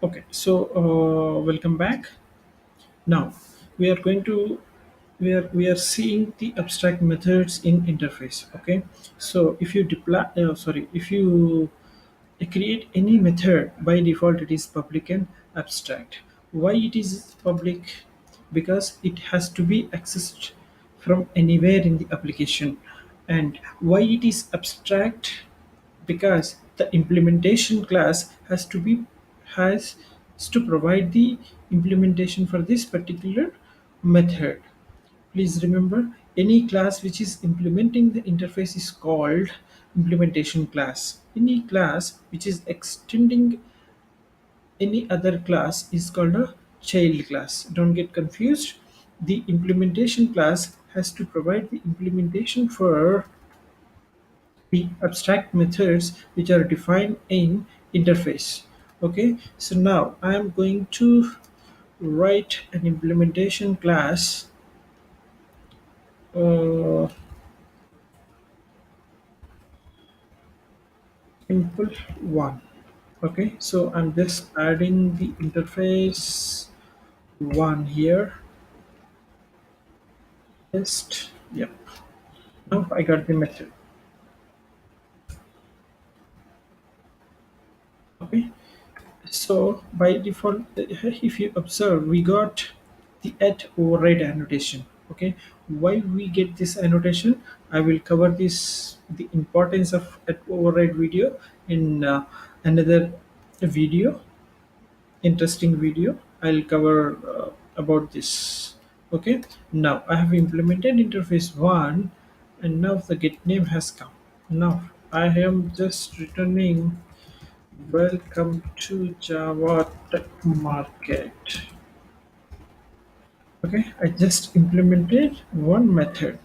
Okay, so welcome back. Now we are going to we are seeing the abstract methods in interface. Okay, so if you deploy, if you create any method, by default it is public and abstract. Why it is public? Because it has to be accessed from anywhere in the application. And why it is abstract? Because the implementation class has to provide the implementation for this particular method. Please remember, any class which is implementing the interface is called implementation class. Any class which is extending any other class is called a child class. Don't get confused. The implementation class has to provide the implementation for the abstract methods which are defined in interface. Okay, so now I am going to write an implementation class, uh, simple one. Okay, so I'm just adding the interface one here. Just yep. Now I got the method. Okay, so by default, if you observe, we got the at override annotation. Okay, why we get this annotation? I will cover this the importance of at override video in another video, interesting video. I'll cover about this. Okay, now I have implemented interface one, and now the get name has come. Now I am just returning welcome to Java Tech Market. Okay, I just implemented one method.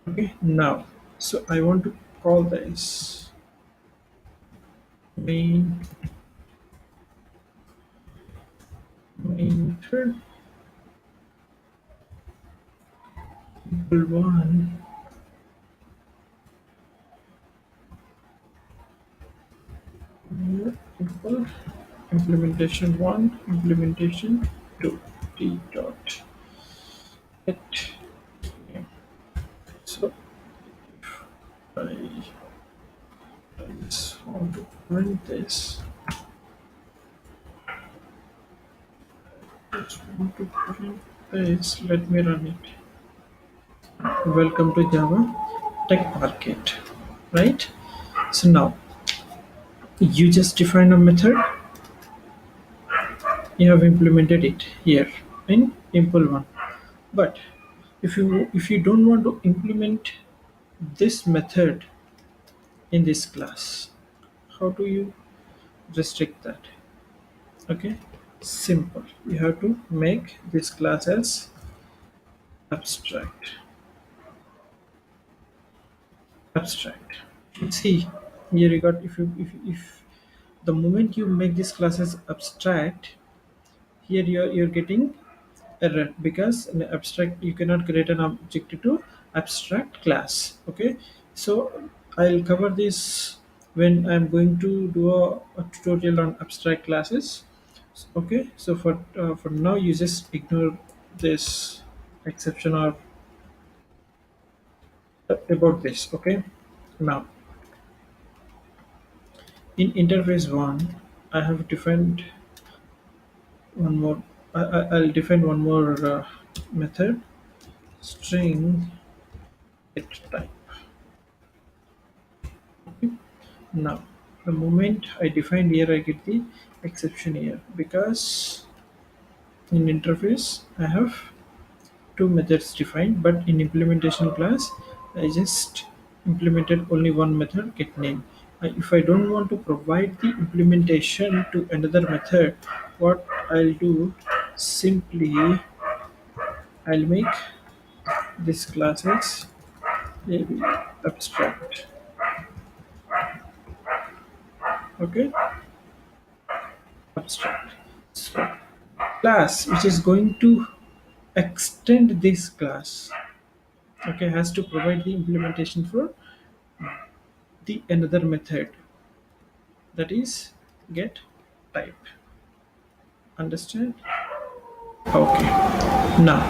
Okay, now, so I want to call this main method equal one equal implementation one implementation two t dot get name. So I, I just want to print this. Just want to print this. Let me run it. Welcome to Java Tech Market, right? So now you just define a method, you have implemented it here in impl one. But if you don't want to implement this method in this class, how do you restrict that? Okay, simple. You have to make this class as abstract. Abstract. See, here you got if the moment you make this class as abstract, here you're getting error because in abstract you cannot create an object to abstract class. Okay, so I'll cover this when I'm going to do a tutorial on abstract classes. Okay, so for now you just ignore this exception or about this. Okay, now in interface one I have defined one more. I'll define one more method, string get type. Now, the moment I define here, I get the exception here because in interface I have two methods defined, but in implementation class I just implemented only one method get name. If I don't want to provide the implementation to another method, what I'll do simply I'll make this class as maybe abstract. Okay, abstract. So class which is going to extend this class, okay, has to provide the implementation for the another method, that is get type. Understand? Okay. Now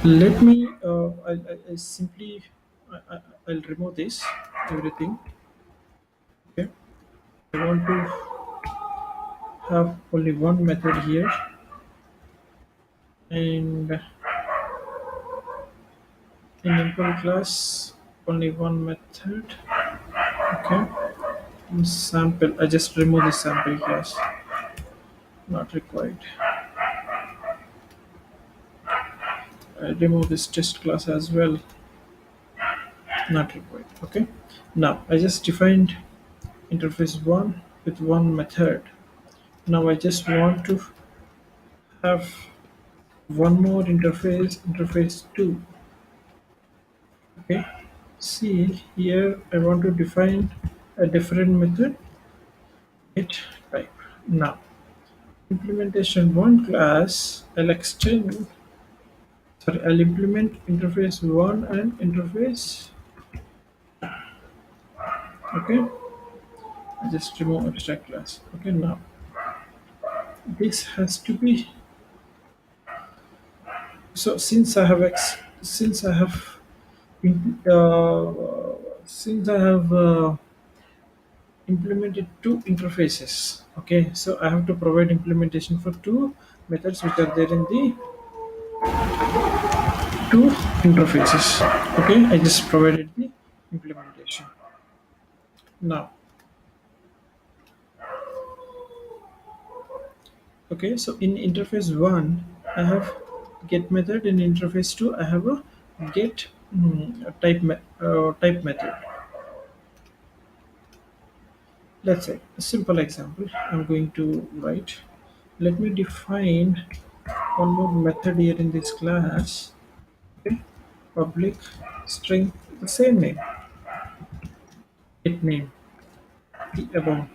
let me. I simply. I'll remove this everything. Okay. I want to have only one method here, and in employee class only one method. Okay. Sample. I just remove the sample class. Not required. I remove this test class as well. Not required. Okay. Now I just defined interface one with one method. Now I just want to have one more interface two. Okay. See here I want to define a different method. It type. Now implementation one class I'll extend, sorry, I'll implement interface one and interface. Okay. I just remove abstract class. Okay. Now this has to be, so since I have in- since I have implemented two interfaces. Okay, so I have to provide implementation for two methods which are there in the two interfaces. Okay, I just provided the implementation. Now, okay, so in interface one, I have get method. In interface two, I have a get type method. Let's say a simple example. I'm going to write. Let me define one more method here in this class. Okay, public string the same name, it name, the above.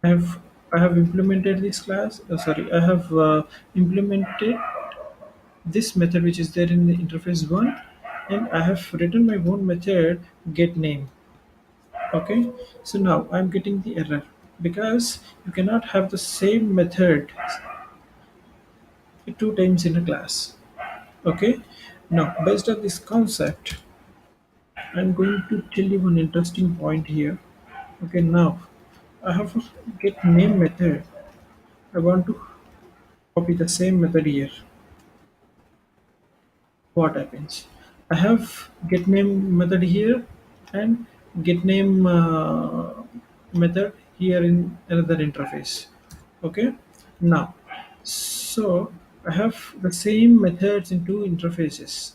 I have I have implemented this class. Sorry, I have implemented this method which is there in the interface one, and I have written my own method get name. Okay, so now I'm getting the error because you cannot have the same method two times in a class. Okay, now based on this concept, I'm going to tell you one interesting point here. Okay, now I have a get name method. I want to copy the same method here. What happens? I have get name method here and get name method here in another interface. Okay, now so I have the same methods in two interfaces.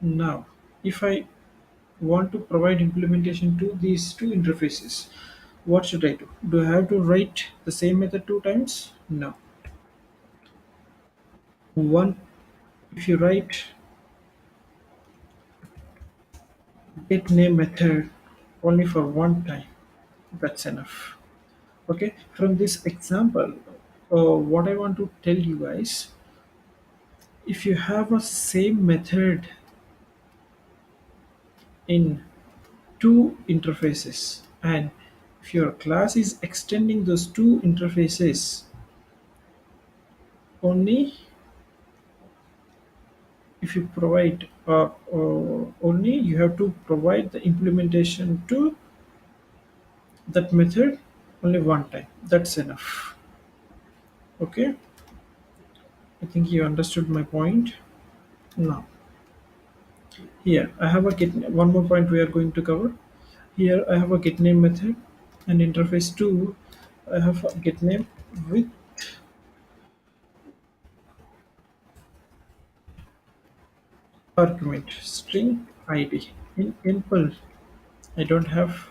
Now, if I want to provide implementation to these two interfaces, what should I do? Do I have to write the same method two times? No. One, if you write get name method only for one time, that's enough. Okay, from this example, what I want to tell you guys, if you have a same method in two interfaces and if your class is extending those two interfaces only if you provide only you have to provide the implementation to that method only one time, that's enough. Okay, I think you understood my point. Now here I have a get one more point we are going to cover. Here I have a get name method and interface 2 I have a get name with argument string id. In impl I don't have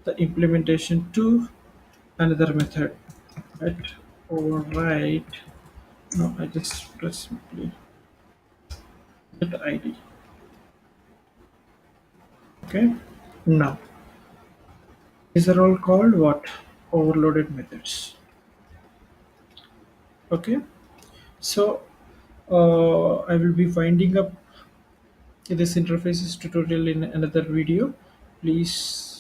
the implementation to another method at override. No, I just press simply get id. Okay, now these are all called what? Overloaded methods. Okay, so I will be winding up this interfaces tutorial in another video. Please